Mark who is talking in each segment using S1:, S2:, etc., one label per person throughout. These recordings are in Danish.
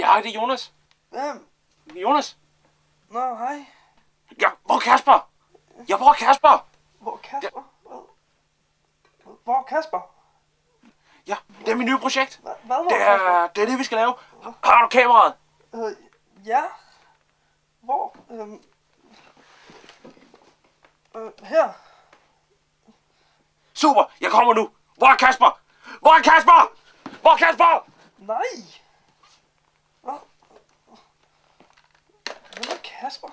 S1: Ja, det er Jonas.
S2: Hvem?
S1: Jonas?
S2: Nå, hej.
S1: Ja, hvor er Kasper? Ja, hvor er Kasper?
S2: Hvor er Kasper? Hvor er Kasper?
S1: Ja, det er mit nye projekt.
S2: Hvad var Kasper?
S1: Det er det, vi skal lave. Har du kameraet?
S2: Ja. Hvor? Her.
S1: Super, jeg kommer nu. Hvor er Kasper? Hvor er Kasper? Hvor er Kasper?
S2: Nej. Hvad? Hvem er Kasper?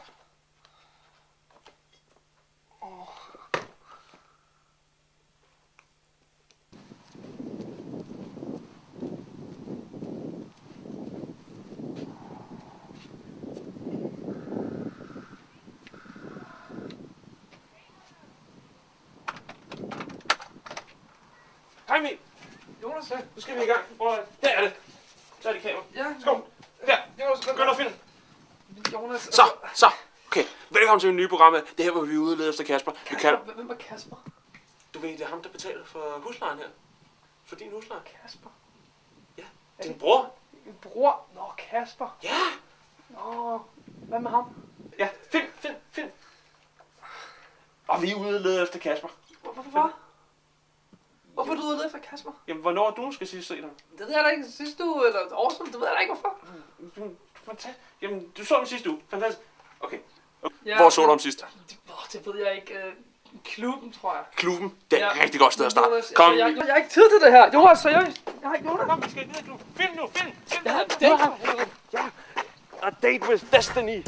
S1: Hej Emil. Jonas, ja, nu skal vi i gang. Her er det. Så er det kamera.
S2: Ja.
S1: Skål. Her.
S2: Jonas,
S1: Begynd at finde.
S2: Jonas.
S1: Så. Okay, velkommen til et nye program. Det her, hvor vi er ude og lede efter Kasper.
S2: Hvem er Kasper?
S1: Du ved, det er ham, der betaler for huslejen her. For din husleje.
S2: Kasper?
S1: Ja, din bror.
S2: Min bror? Nå, Kasper.
S1: Ja.
S2: Nå, hvad med ham?
S1: Ja, find. Og vi er ude og lede efter Kasper.
S2: Hvorfor? Hvorfor er du ude efter Kasper?
S1: Jamen, hvornår er du skal sige se ham?
S2: Det ved jeg da ikke. Sidste uge eller et år siden. Det ved jeg da ikke, hvorfor.
S1: Fantastisk. Jamen, du så ham sidste uge. Fantastisk. Okay.
S2: Ja,
S1: Hvor så du ham sidst?
S2: Det ved jeg ikke. Klubben, tror jeg.
S1: Klubben. Det er et rigtig godt sted at starte.
S2: Jonas,
S1: Kom.
S2: Jeg har ikke tid til det her. Jonas, seriøst. Jonas.
S1: Kom, vi skal videre, klubben. Find nu.
S2: Jeg har en date.
S1: Ja. A date with destiny.